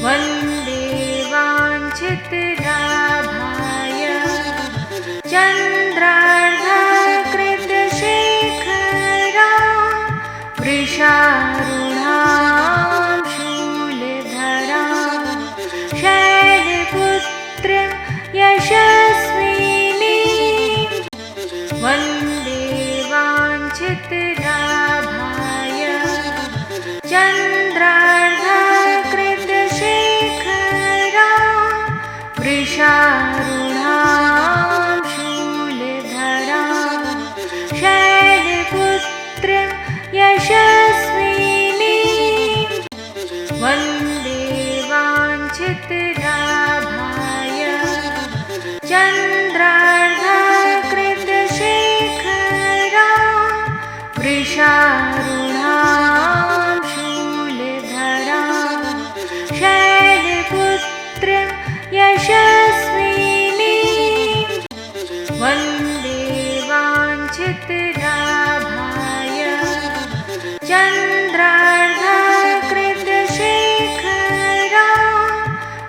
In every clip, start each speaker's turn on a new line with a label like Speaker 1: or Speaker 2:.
Speaker 1: वन्दे वाञ्छितलाभाय चन्द्रार्धकृतशेखरा वृषारूढां शूलधरा शैलपुत्र यशस्विनी वन्दे वाञ्छितलाभाय चन्द्रार्धकृतशेखरा वृषारूढां शूलधरा शैलपुत्र यशस्विनी वन्दे वाञ्छितलाभाय चन्द्रार्धकृतशेखरा वृषारूढां शूलधरा शैलपुत्र यशस्विनी वन्दे वाञ्छितलाभाय चन्द्रार्धकृतशेखरा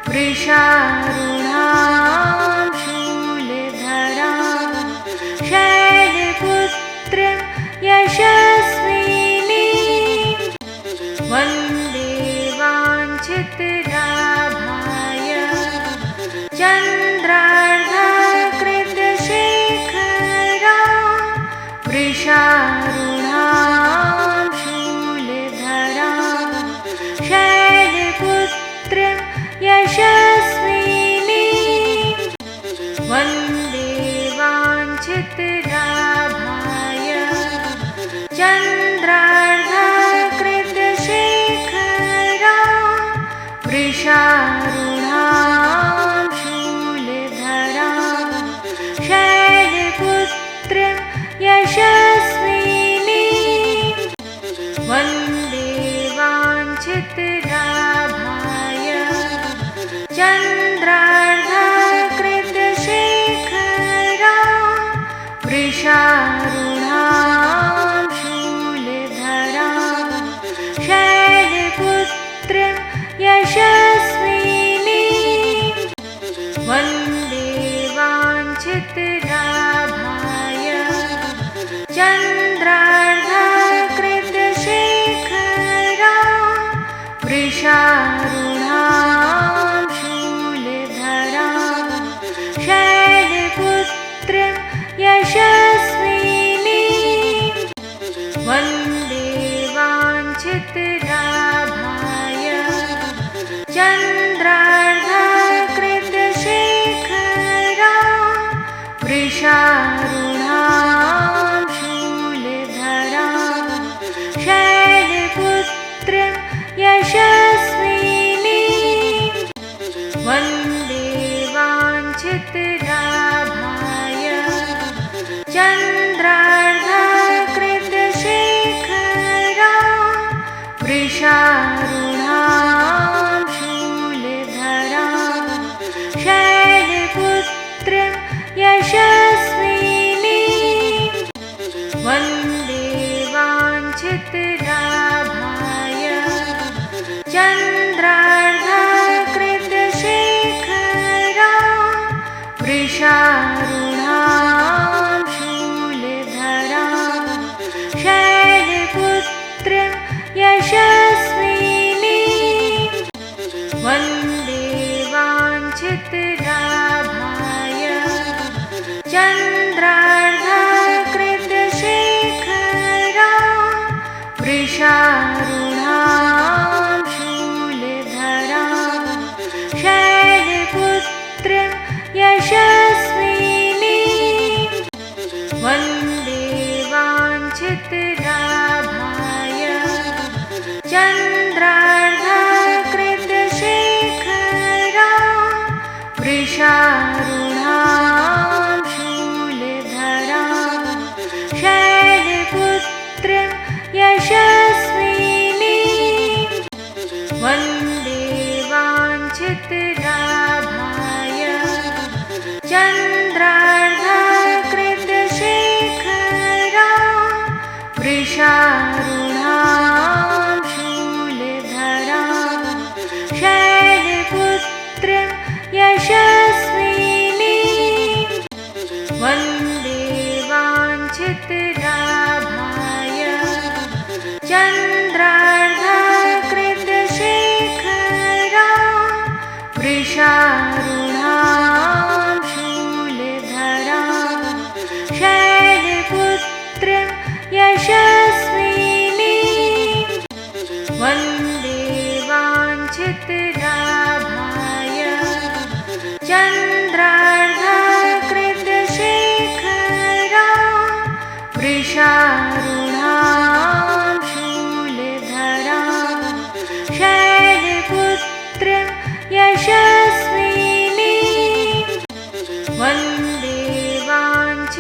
Speaker 1: वृषारूढां शूलधरा शैलपुत्र यशस्विनी वन्दे वाञ्छितलाभाय चन्द्रार्धकृतशेखरा वृषारूढां शूलधरा शैलपुत्र यशस्विनी वन्दे वाञ्छितलाभाय चन्द्रार्धकृतशेखरा वृषारूढां शूलधरा शैलपुत्र यशस्विनी वन्दे वाञ्छितलाभाय चन्द्रार्धकृतशेखरा वृषारूढां शूलधरा शैलपुत्र यशस्विनी वन्दे वाञ्छितलाभाय चन्द्रार्धकृतशेखरा वृषारूढां शूलधरा शैलपुत्र यशस्विनी वन्दे वाञ्छितलाभाय चन्द्रार्धकृतशेखरा वृषारूढां शूलधरा शैलपुत्र यशस्विनी वन्दे वाञ्छितलाभाय चन्द्रार्धकृतशेखरा वृषारूढां शूलधरा शैलपुत्र यशस्विनी वन्दे वाञ्छितलाभाय चन्द्रार्धकृतशेखरा वृषारूढां शूलधरा शैलपुत्र यशस्विनी वन्दे वाञ्छितलाभाय चन्द्रार्धकृतशेखरा वृषारूढां शूलधरा शैलपुत्र यशस्विनी वन्दे वाञ्छितलाभाय चन्द्रार्धकृतशेखरा वृषारूढां शूलधरा शैलपुत्र यशस्विनी वन्दे वाञ्छितलाभाय चन्द्रार्धकृतशेखरा वृषारूढां शूलधरा शैलपुत्र वन्दे वाञ्छितलाभाय चन्द्रार्धकृतशेखरां वृषारूढां शूलधरां शैलपुत्र्य यशस्विनी वन्दे वाञ्छितलाभाय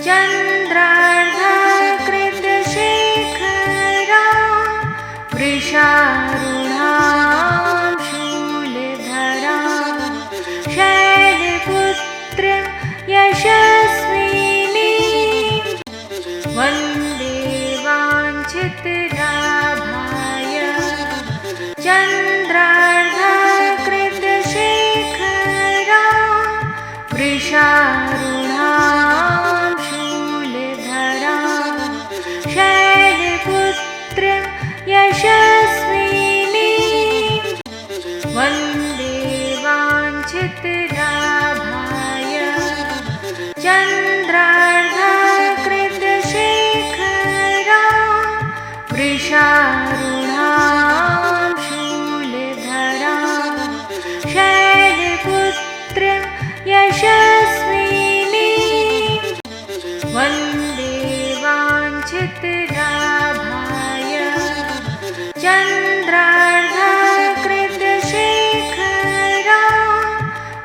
Speaker 1: चन्द्रार्धकृतशेखरां वृषारूढां शूलधरां शैलपुत्र्य यशस्विनी वन्दे वाञ्छितलाभाय चन्द्रार्धकृतशेखरां वृषारूढां शूलधरां शैलपुत्र्य यशस्विनी वन्दे वाञ्छितलाभाय चन्द्रार्धकृतशेखरां वृषारूढां शूलधरां शैलपुत्र्य यशस्विनी वन्दे वाञ्छितलाभाय चन्द्रार्धकृतशेखरां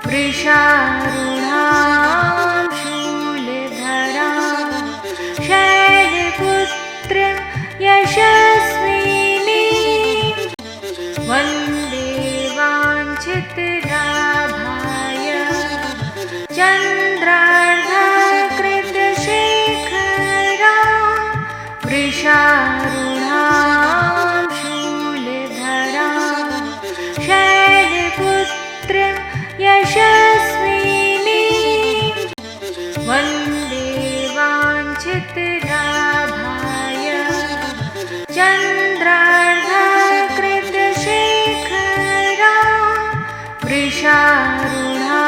Speaker 1: वृषारूढां शूलधरां शैलपुत्र्य यशस्विनी वन्दे वाञ्छितलाभाय चन्द्रार्धकृतशेखरां वृषारूढां शूलधरां शैलपुत्र्य यशस्विनी वन्दे वाञ्छितलाभाय चन्द्रार्धकृतशेखरां वृषारूढां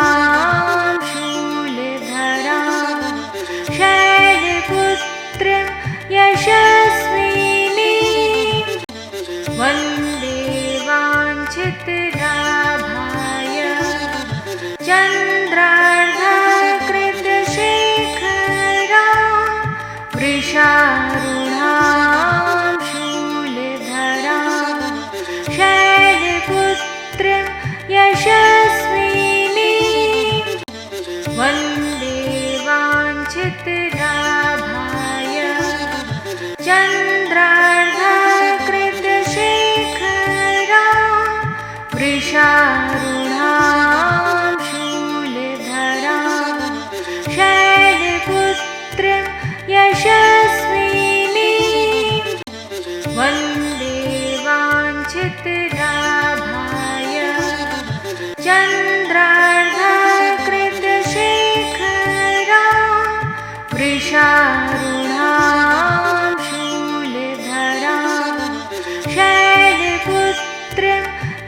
Speaker 1: शूलधरां शैलपुत्र्य यशस्विनी वन्दे वाञ्छितलाभाय चन्द्रार्धकृतशेखरां वृषारूढां शूलधरां शैलपुत्र्य यशस्विनी वन्दे वाञ्छितलाभाय चन्द्रार्धकृतशेखरां वृषारूढां शूलधरां शैलपुत्र्य यशस्विनी वन्दे वाञ्छितलाभाय चन्द्रार्धकृतशेखरां वृषारूढां शूलधरां शैलपुत्र्य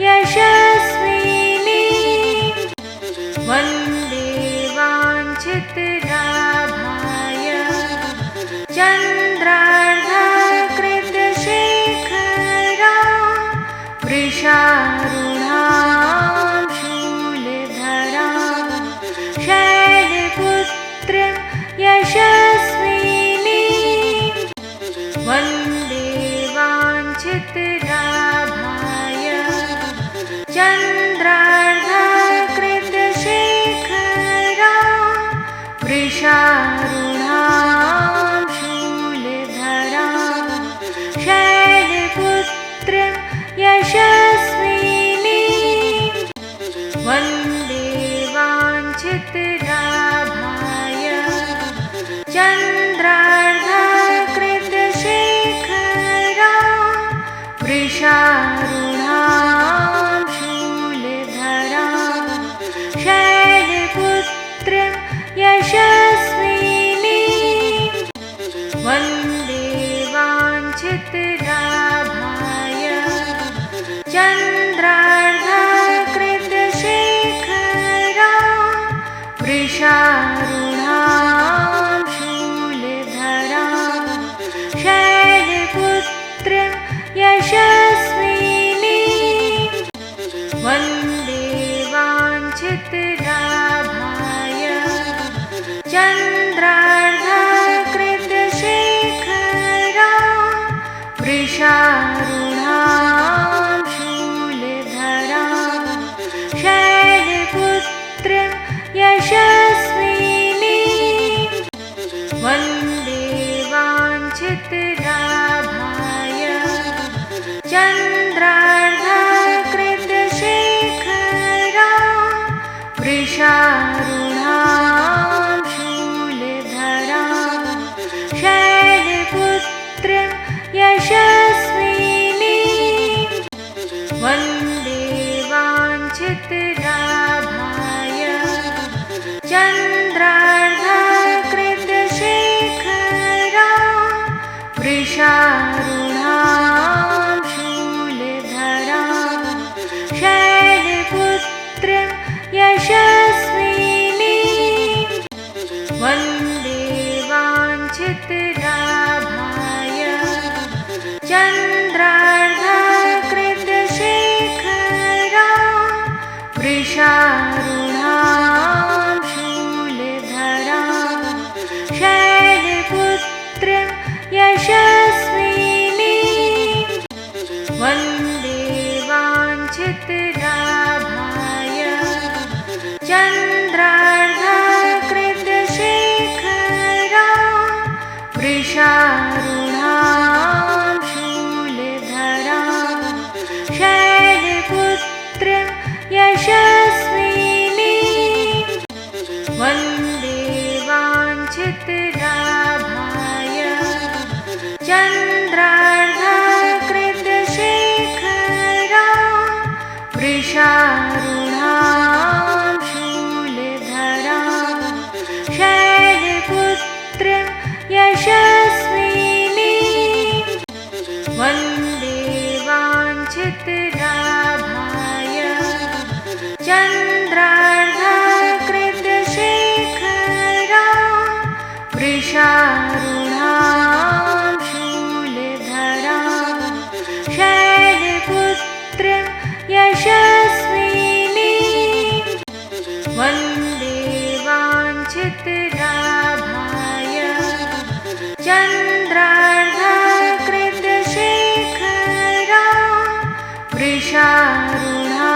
Speaker 1: यशस्विनी वन्दे वाञ्छितलाभाय चन्द्रार्धकृतशेखरां वृषारूढां शूलधरां शैलपुत्र्य यशस्विनी वन्दे वाञ्छितलाभाय चन्द्रार्धकृतशेखरां वृषारूढां शूलधरां शैलपुत्र्य यशस्विनी वन्दे वाञ्छितलाभाय चन्द्रार्धकृतशेखरां वृषारूढां शूलधरां शैलपुत्र्य यशस्विनी वन्दे वाञ्छितलाभाय चन्द्रार्धकृतशेखरां वृषारूढां शूलधरां शैलपुत्र्य वृषारूढां शूलधरां शैलपुत्र्यं यशस्विनीं वन्दे वाञ्छितलाभाय चन्द्रार्धकृतशेखरां वृषारूढां शूलधरां शैलपुत्र्यं यशस्विनीं वन्दे वाञ्छितलाभाय चन्द्रार्धकृतशेखरां वृषारूढां शूलधरां शैलपुत्र्यं यशस्विनीं वन्दे वाञ्छितलाभाय चन्द्रार्धकृतशेखरां वृषारूढां शूलधरां शैलपुत्र्यं यशस्विनीं वन्दे वाञ्छितलाभाय चन्द्रार्धकृतशेखरां वृषारूढां शूलधरां शैलपुत्र्यं यशस्विनीं वन्दे वाञ्छितलाभाय चन्द्रार्धकृतशेखरां वृषारूढां शूलधरां शैलपुत्र्यं यशस्विनीं वन्दे वाञ्छितलाभाय चन्द्रार्धकृतशेखरां वृषारूढां शूलधरां शैलपुत्र्यं यशस्विनीं वन्दे वाञ्छितलाभाय चन्द्रार्धकृतशेखरां वृषारूढां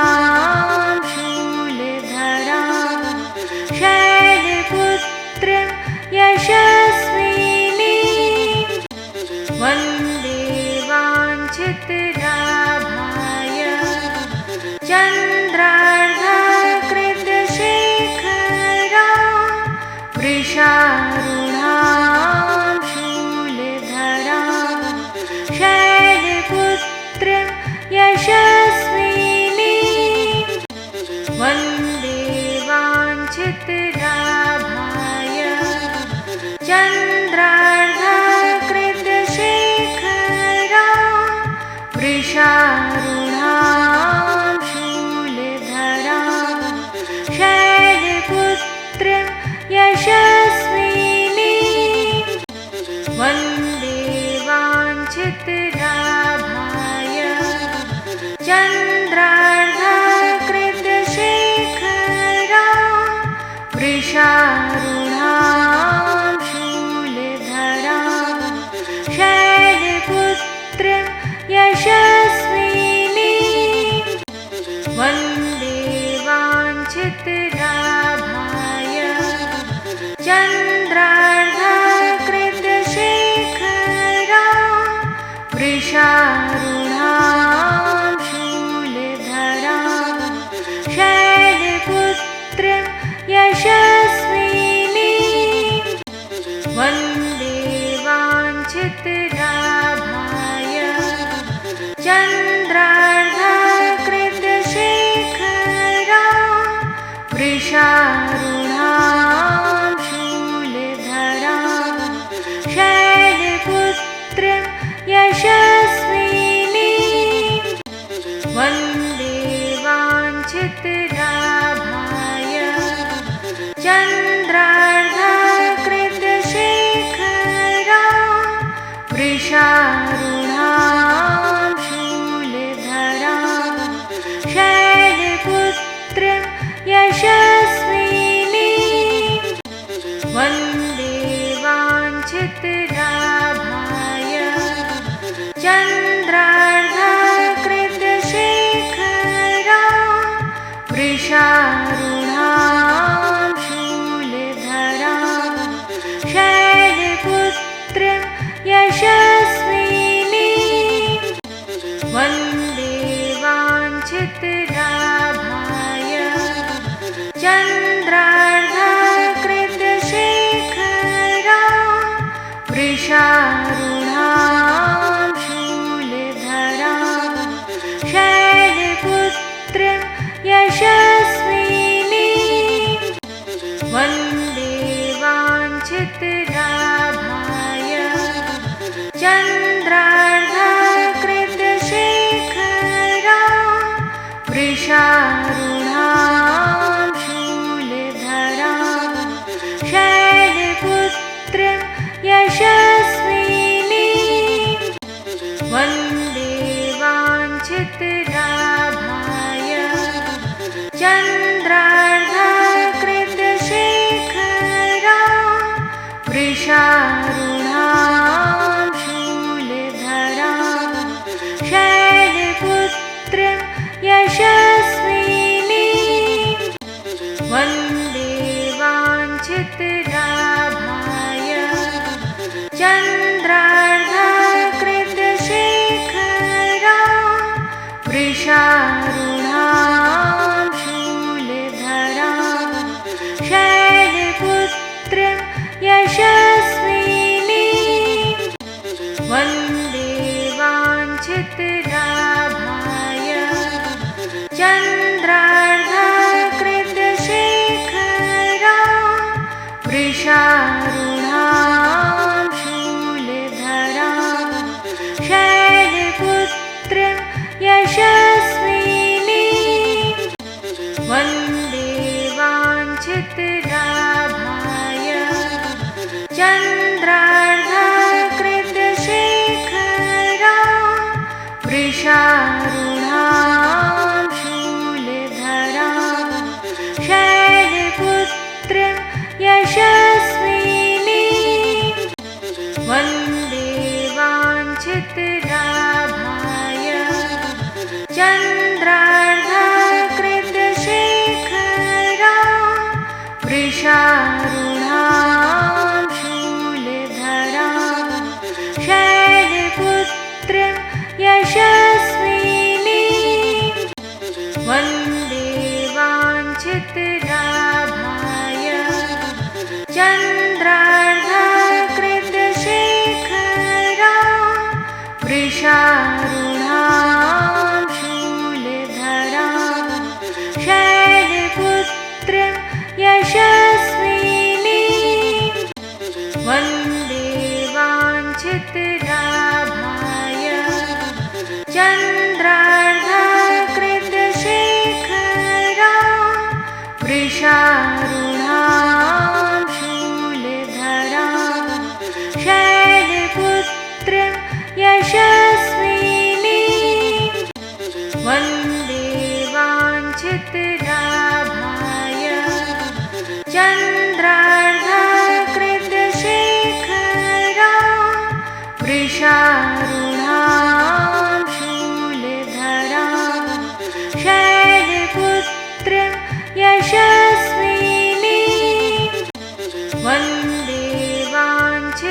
Speaker 1: शूलधरां शैलपुत्र्यं यशस्विनीं वन्दे वाञ्छितलाभाय चन्द्रार्धकृतशेखरां वृषारूढां शूलधरां शैलपुत्र्यं यशस्विनीं वन्दे वाञ्छितलाभाय चन्द्रार्धकृतशेखरां वृषारूढां शूलधरां शैलपुत्र्यं यशस्विनीं वन्दे वाञ्छितलाभाय चन्द्रार्धकृतशेखरां वृषारूढां शूलधरां शैलपुत्र्यं यशस्विनीं वन्दे वाञ्छितलाभाय चन्द्रार्धकृतशेखरां वृषारूढां शूलधरां शैलपुत्र्यं यशस्विनीं वन्दे वाञ्छितलाभाय चन्द्रार्धकृतशेखरां वृषारूढां शूलधरां शैलपुत्र्यं यशस्विनीं वन्दे वाञ्छितलाभाय चन्द्रार्धकृतशेखरां वृषारूढां शूलधरां शैलपुत्र्यं यशस्विनीं वन्दे वाञ्छितलाभाय चन्द्रार्धकृतशेखरां चन्द्रार्धकृतशेखराय चन्द्रार्धकृतशेखरा वृषारूढां शूलधरा शैलपुत्र यशस्विनी वन्दे वाञ्छितलाभाय चन्द्रार्धकृतशेखरा वृषारूढां शूलधरा शैलपुत्र यशस्विनी वन्दे वाञ्छितलाभाय चन्द्रार्धकृतशेखरा वृषारूढां शूलधरा शैलपुत्र यशस्विनी वन्दे वाञ्छितलाभाय चन्द्रार्धकृतशेखरा वृषारूढां शूलधरा शैलपुत्र यशस्विनी वन्दे वाञ्छितलाभाय चन्द्रार्धकृतशेखरा वृषारूढां शूलधरा शैलपुत्र यशस्विनी वन्दे वाञ्छितलाभाय चन्द्रार्धकृतशेखरा वृषारूढां शूलधरा शैलपुत्र यशस्विनी वन्दे वाञ्छितलाभाय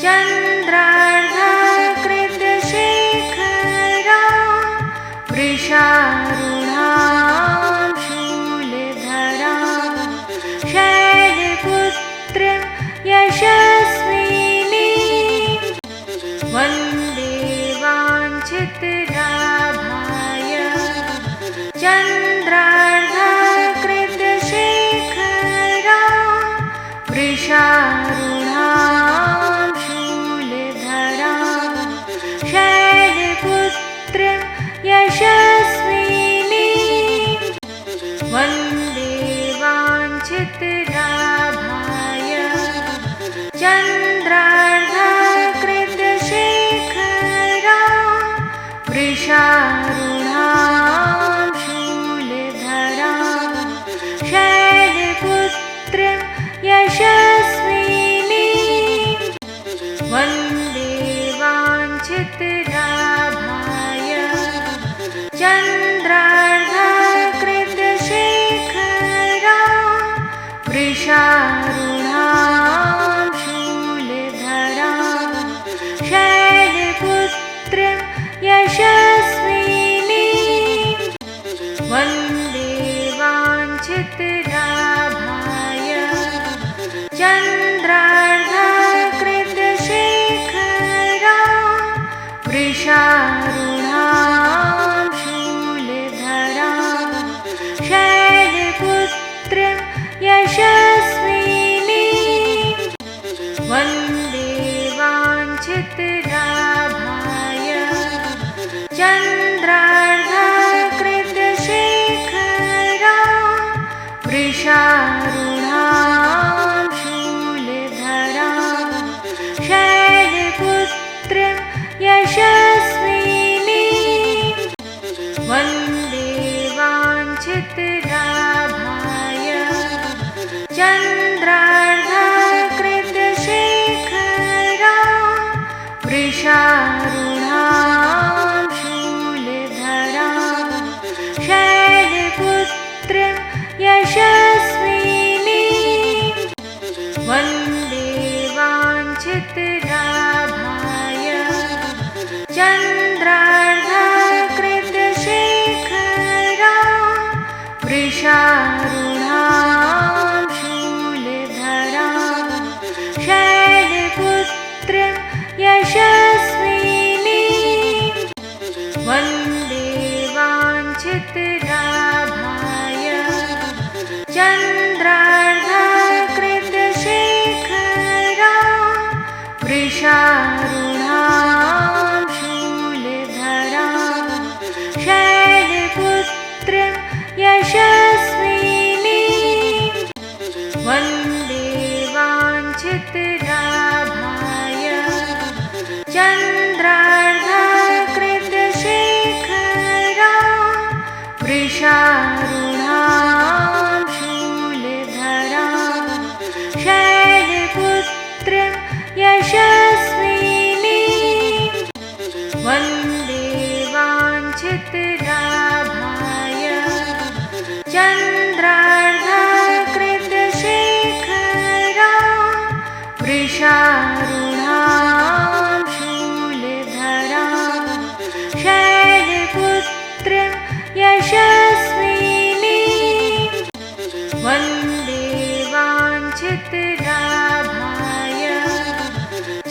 Speaker 1: चन्द्रार्धकृतशेखरा वृषारूढां शूलधरा शैलपुत्र यशस्विनी वन्दे वाञ्छितलाभाय चन्द्रार्धकृतशेखरा वृषारूढां शूलधरा शैलपुत्र यशस्विनी वन्दे वाञ्छितलाभाय चन्द्रार्धकृतशेखरा वृषारूढां शूलधरा शैलपुत्र यशस्विनी वन्दे वाञ्छितलाभाय चन्द्रार्धकृतशेखरा वृषारूढां शूलधरा शैलपुत्र यशस्विनी वन्दे वाञ्छितलाभाय चन्द्रार्धकृतशेखरा वृषारूढां शूलधरा शैलपुत्र यशस्विनी वन्दे वाञ्छितलाभाय चन्द्रार्धकृतशेखरा वृषारूढां शूलधरा शैलपुत्र यशस्विनी वन्दे वाञ्छितलाभाय चन्द्रार्धकृतशेखरा वृषारूढां शूलधरा शैलपुत्र यशस्विनी वन्दे वाञ्छितलाभाय चन्द्रार्धकृतशेखरा वृषारूढां शूलधरा शैलपुत्र यश वृषारूढां शूलधरां शैलपुत्रीं यशस्विनीं वन्दे वाञ्छितलाभाय चन्द्रार्धकृतशेखरां वृषारूढां शूलधरां शैलपुत्रीं यशस्विनीं वन्दे वाञ्छितलाभाय चन्द्रार्धकृतशेखरां वृषारूढां शूलधरां शैलपुत्रीं यशस्विनीं वन्दे वाञ्छितलाभाय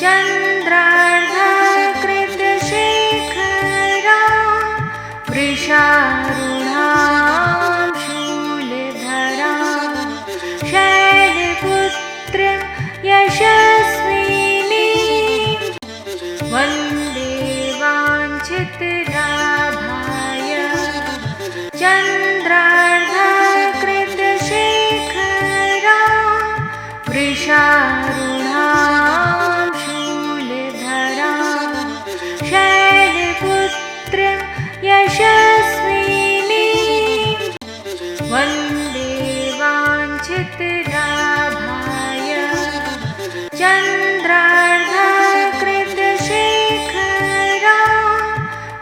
Speaker 1: चन्द्रार्धकृतशेखरां वृषारूढां शूलधरां शैलपुत्रीं यशस्विनीं वन्दे वाञ्छितलाभाय चन्द्रार्धकृतशेखरां वृषारूढां शूलधरां शैलपुत्रीं यशस्विनीं वन्दे वाञ्छितलाभाय चन्द्रार्धकृतशेखरां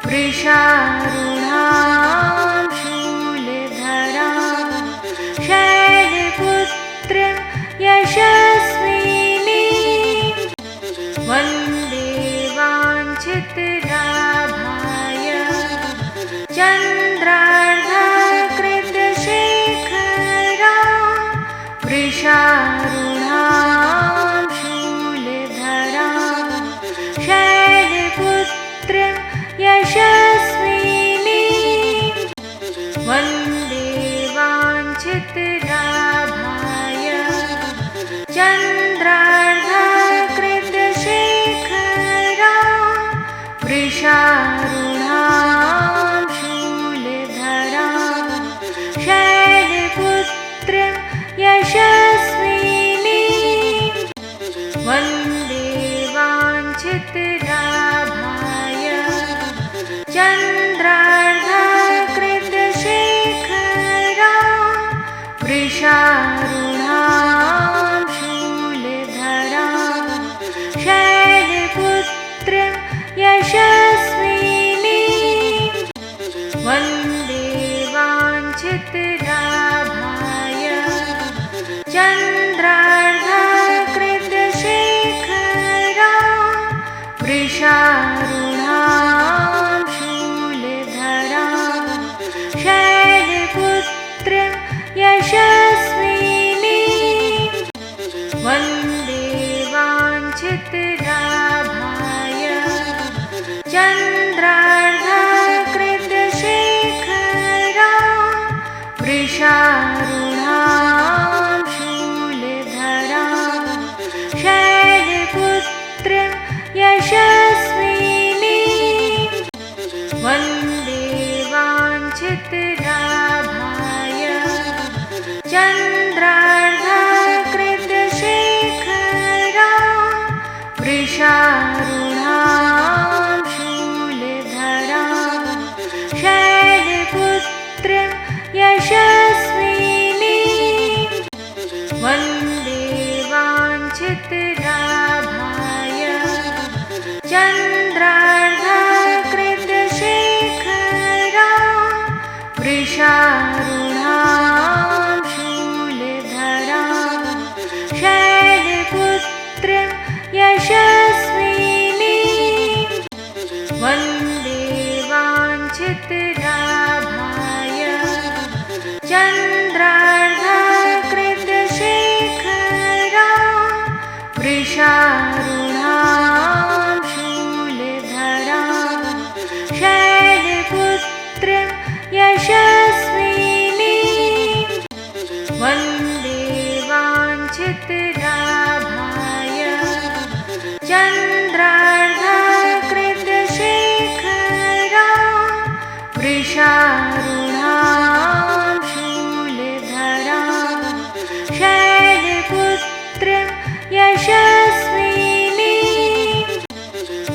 Speaker 1: वृषारूढां शूलधरां शैलपुत्रीं यशस्विनीं वन्दे वाञ्छितलाभाय चन्द्रार्धकृतशेखरां वृषारूढां शूलधरां शैलपुत्रीं यशस्विनीं वन्दे वाञ्छितलाभाय चन्द्रार्धकृतशेखरां वृषारूढां शूलधरां शैलपुत्रीं यशस्विनीं वन्दे वाञ्छितलाभाय चन्द्रार्धकृतशेखरां वृषारूढां शूलधरां शैलपुत्रीं यशस्विनीं वन्दे वाञ्छितलाभाय चन्द्रार्धकृतशेखरां वृषारूढां शूलधरां शैलपुत्रीं यशस्विनीं वन्दे वाञ्छितलाभाय चन्द्रार्धकृतशेखरां वृषारूढां शूलधरां शैलपुत्रीं यशस्विनीं वन्दे वाञ्छितलाभाय चन्द्रार्धकृतशेखरां वृषारूढां शूलधरां शैलपुत्रीं यशस्विनीं वन्दे वाञ्छितलाभाय चन्द्रार्धकृतशेखरां वृषारूढां शूलधरां शैलपुत्रीं यशस्विनीं वन्दे वाञ्छितलाभाय चन्द्रार्धकृतशेखरां वृषारूढां शूलधरां शैलपुत्रीं यशस्विनीं वन्दे वाञ्छितलाभाय चन्द्रार्धकृतशेखरां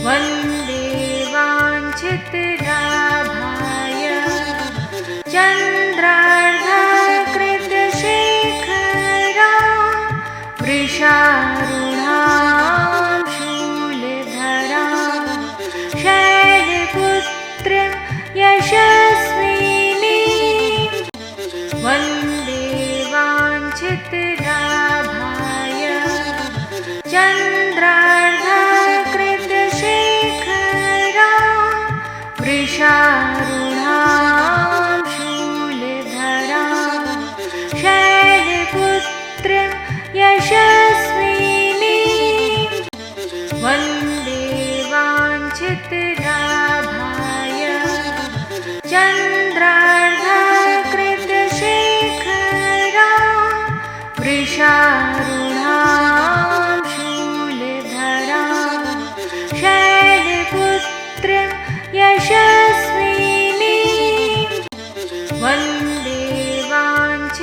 Speaker 1: वन्दे वाञ्छितलाभाय चन्द्रार्धकृतशेखरा वृषारूढां शूलधरां शैलपुत्र यशस्विनी वन्दे वाञ्छितलाभाय चन्द्रार्धकृतशेखरा वृषारूढां शूलधरां शैलपुत्र यशस्विनी वन्दे वाञ्छितलाभाय चन्द्रार्धकृतशेखरा वृषारूढां शूलधरां शैलपुत्र यशस्विनी वन्दे वाञ्छितलाभाय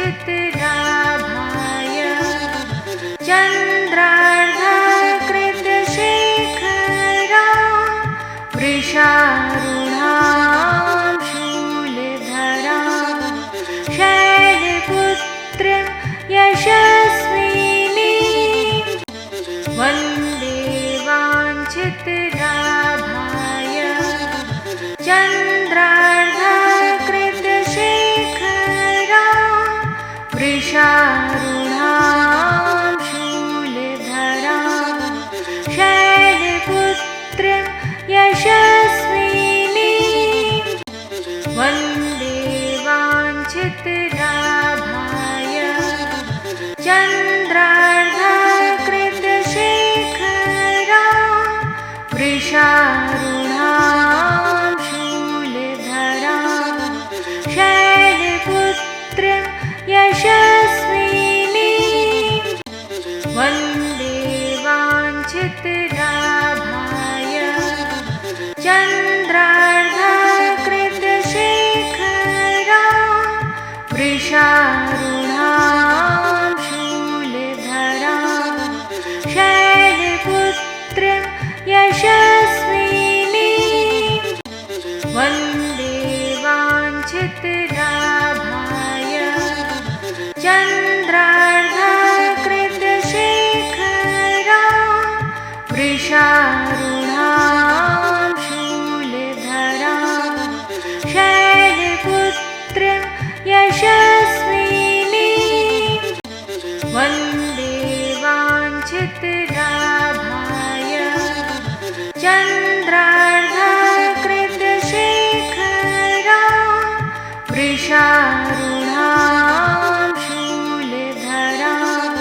Speaker 1: चन्द्रार्धकृतशेखरा वृषारूढां शूलधरां शैलपुत्र यशस्विनी वन्दे वाञ्छितलाभाय चन्द्रार्धकृतशेखरा वृषारूढां शूलधरां शैलपुत्र यशस्विनी वन्दे वाञ्छितलाभाय चन्द्रार्धकृतशेखरा वृषारूढां शूलधरां शैलपुत्र यशस्विनी वन्दे वाञ्छितलाभाय चन्द्रार्धकृतशेखरा वृषारूढां शूलधरां शैलपुत्र यशस्विनी वन्दे वाञ्छितलाभाय चन्द्रार्धकृतशेखरा वृषारूढां शूलधरां शैलपुत्र यशस्विनी वन्दे वाञ्छितलाभाय चन्द्रार्धकृतशेखरा वृषारूढां शूलधरां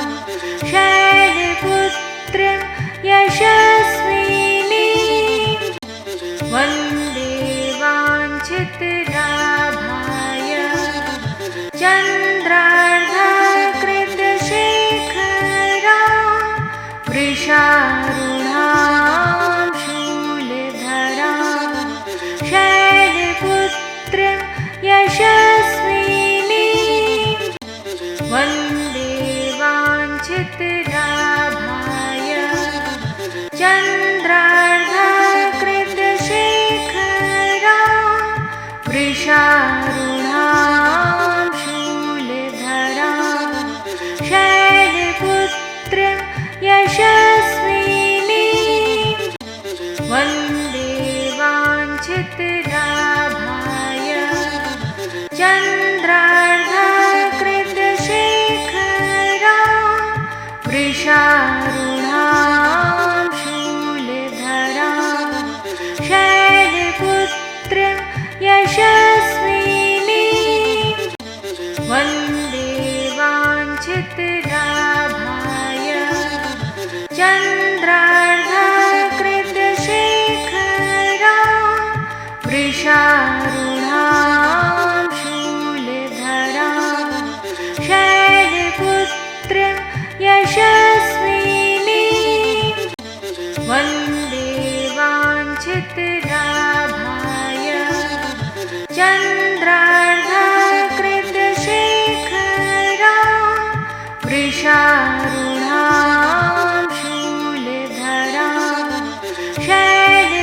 Speaker 1: शैलपुत्र यशस्विनी वन्दे वाञ्छितलाभाय चन्द्रार्धकृतशेखरा वृषारूढां शूलधरां शैलपुत्र यशस्विनी वन्दे वाञ्छितलाभाय चन्द्रार्धकृतशेखरा वृषारूढां शूलधरां शैलपुत्र यशस्विनी वन्दे वाञ्छितलाभाय चन्द्रार्धकृतशेखरा वृषारूढां शूलधरां शैलपुत्र यशस्विनी वन्दे वाञ्छितलाभाय चन्द्रार्धकृतशेखरा वृषारूढां शूलधरां शैलपुत्र यशस्विनी वन्दे वाञ्छितलाभाय चन्द्रार्धकृतशेखरा वृषारूढां शूलधरां शैलपुत्र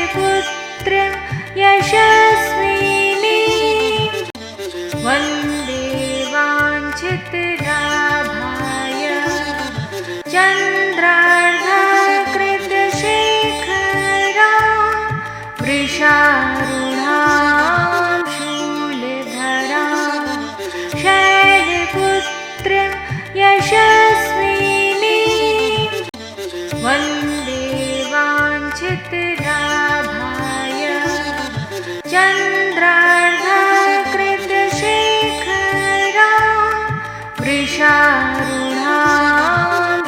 Speaker 1: चित्राभाय चन्द्रार्धकृतशेखरा वृषारूढां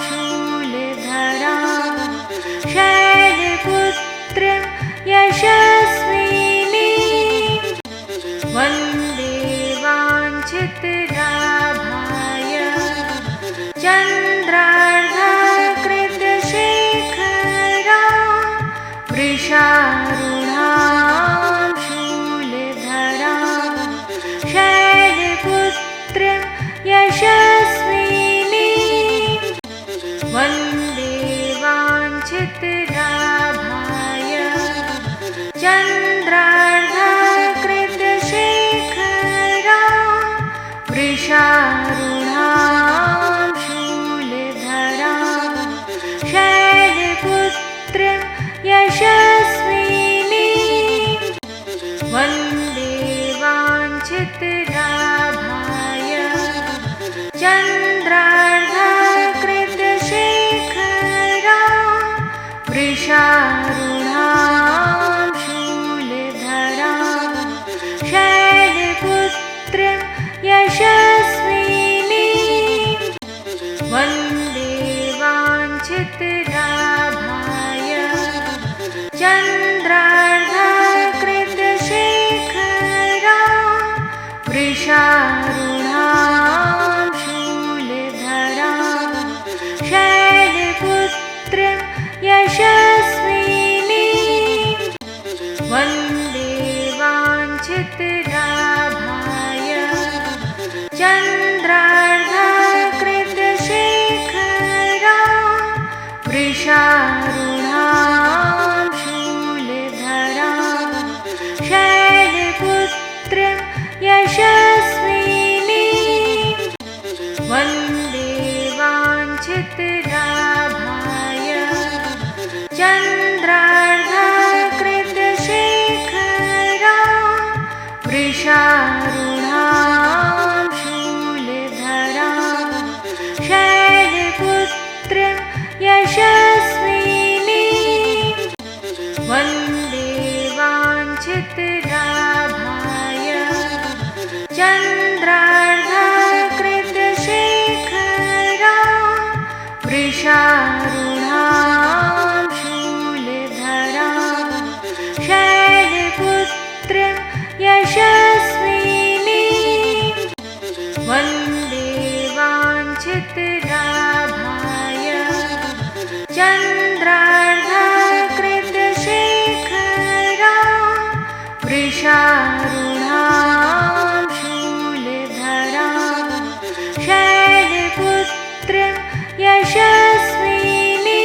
Speaker 1: शूलधरा शैलपुत्र यशस्विनी वन्दे वाञ्छितराभाय चन्द्रार्धकृतशेखरा वृषारूढां शूलधरा शैलपुत्र यशस्विनी वन्दे वाञ्छितराभाय चन्द्रार्धकृतशेखरा वृषारूढां शूलधरा शैलपुत्र यशस्विनी वन्दे वाञ्छितराभाय चन्द्रार्धकृतशेखरा वृषारूढां शूलधरा शैलपुत्र यशस्विनी वन्दे वाञ्छितराभाय चन्द्रार्धकृतशेखरा वृषारूढां शूलधरा शैलपुत्र यशस्विनी वन्दे वाञ्छितराभाय चन्द्रार्धकृतशेखरा वृषारूढां शूलधरा शैलपुत्र यशस्विनी वन्दे वाञ्छितराभाय चन्द्रार्धकृतशेखरा वृषारूढां शूलधरा शैलपुत्र यशस्विनी वन्दे वाञ्छितराभाय चन्द्रार्धकृतशेखरा वृषारूढां शूलधरा शैलपुत्र यशस्विनी वन्दे वाञ्छितराभाय चन्द्रार्धकृतशेखरा वृषारूढां शूलधरा शैलपुत्र यशस्विनी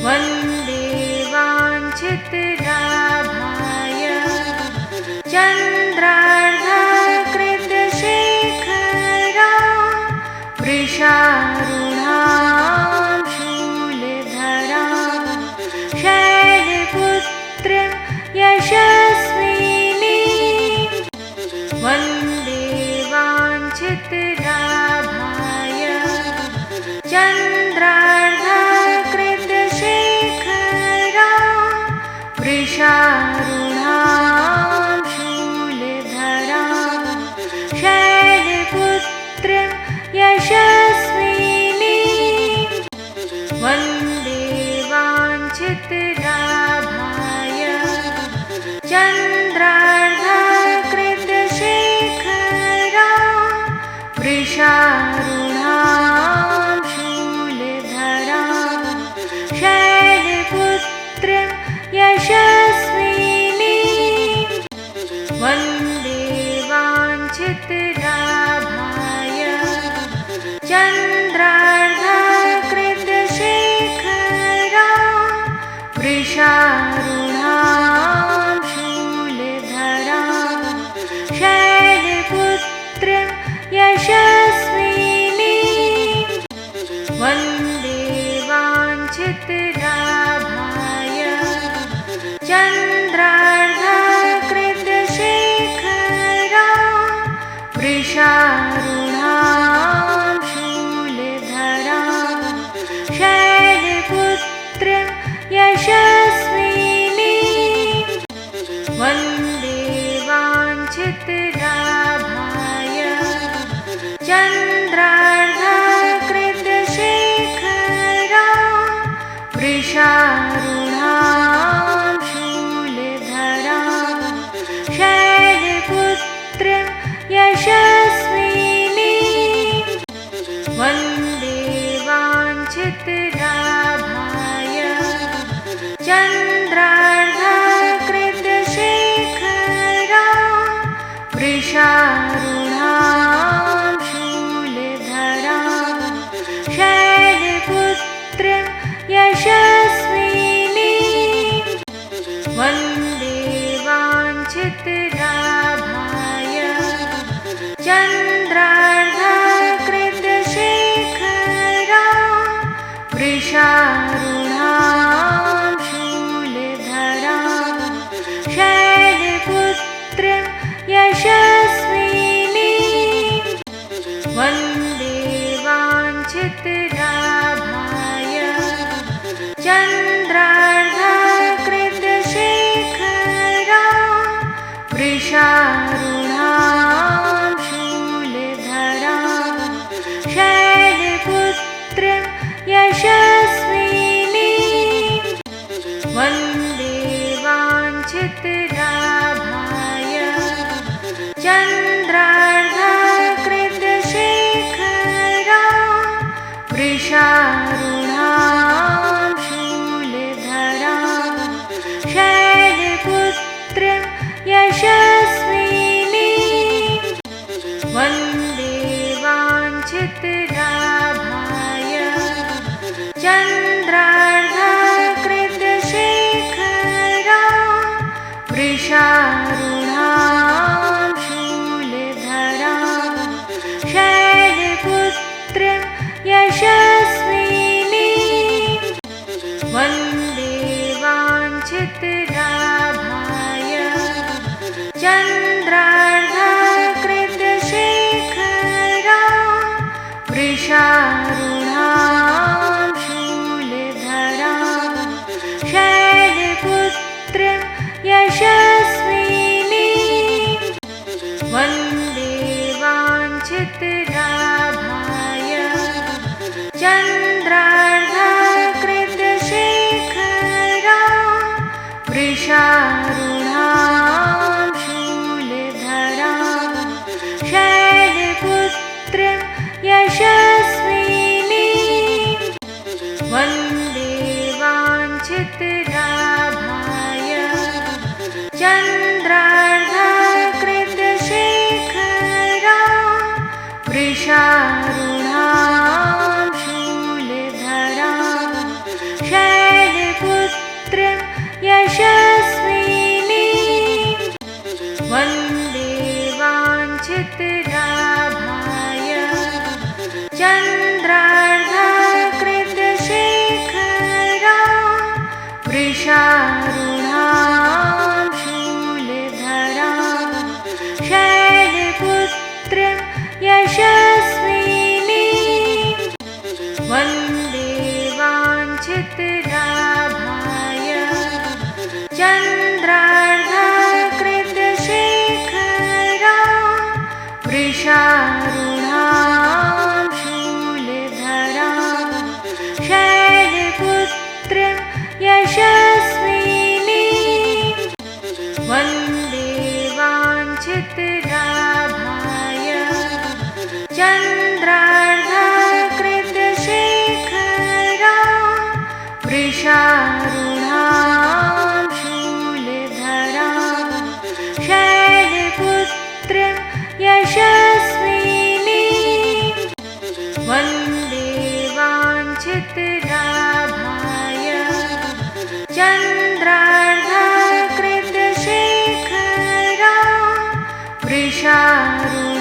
Speaker 1: वन्दे वाञ्छितराभाय चन्द्रार्धकृतशेखरा वृषारूढां शूलधरा शैलपुत्र यशस्विनी वन्दे वाञ्छितराभाय चन्द्रार्धकृतशेखरा वृषारूढां शूलधरा शैलपुत्र यशस्विनी वन्दे वाञ्छितराभाय चन्द्रार्धकृतशेखरा वृषारूढां शूलधरा शैलपुत्र यशस्विनी वन्दे वाञ्छितराभाय चन्द्रार्धकृतशेखरा वृषारूढां शूलधरा शैलपुत्र यशस्विनी वन्दे वाञ्छितराभाय चन्द्रार्धकृतशेखरा वृषारूढां शूलधरा शैलपुत्र यशस्विनी चन्द्रार्धकृतशेखरा वृषारूढां शूलधरा शैलपुत्र यशस्विनी वन्दे वाञ्छितलाभाय चन्द्रार्धकृतशेखरा वृषारूढां शूलधरा शैलपुत्र यशस्विनी वन्दे वाञ्छितलाभाय चन्द्रार्धकृतशेखरा वृषारूढां शूलधरा शैलपुत्र यशस्विनी वन्दे वाञ्छितलाभाय चन्द्रार्धकृतशेखरा वृषारूढां शूलधरा शैलपुत्र यशस्विनी वन्दे वाञ्छितलाभाय चन्द्रार्धकृतशेखरा वृषारूढां शूलधरा शैलपुत्र यशस्विनी वन्दे वाञ्छितलाभाय चन्द्रार्धकृतशेखरा वृषारूढां शूलधरा शैलपुत्र यशस्विनी वन्दे वाञ्छितलाभाय चन्द्रार्धकृतशेखरा वृषारूढां शूलधरा शैलपुत्र यशस्विनी वन्दे वाञ्छितलाभाय चन्द्रार्धकृतशेखरा वृषारूढां शूलधरा शैलपुत्र यशस्विनी वन्दे वाञ्छितलाभाय चन्द्रार्धकृतशेखरा वृषारूढां शूलधरा शैलपुत्र यशस्विनी वन्दे वाञ्छितलाभाय चन्द्रार्धकृतशेखरा वृषारूढां शूलधरा शैलपुत्र यशस्विनी वन्दे वाञ्छितलाभाय चन्द्रार्धकृतशेखरा वृषारूढां शूलधरा शैलपुत्र यशस्विनी वन्दे वाञ्छितलाभाय चन्द्रार्धकृतशेखरा वृषारूढां शूलधरा शैलपुत्र यशस्विनी वन्दे वाञ्छितलाभाय चन्द्रार्धकृतशेखरा वृषारूढां शूलधरा शैलपुत्र यशस्विनी वन्दे वाञ्छितलाभाय चन्द्रार्धकृतशेखरा वृषारूढां शूलधरा शैलपुत्र यशस्विनी वन्दे वाञ्छितलाभाय चन्द्रार्धकृतशेखरा वृषारूढां शूलधरा शैलपुत्र यशस्विनी वन्दे वाञ्छितलाभाय चन्द्रार्धकृतशेखरा वृषारूढां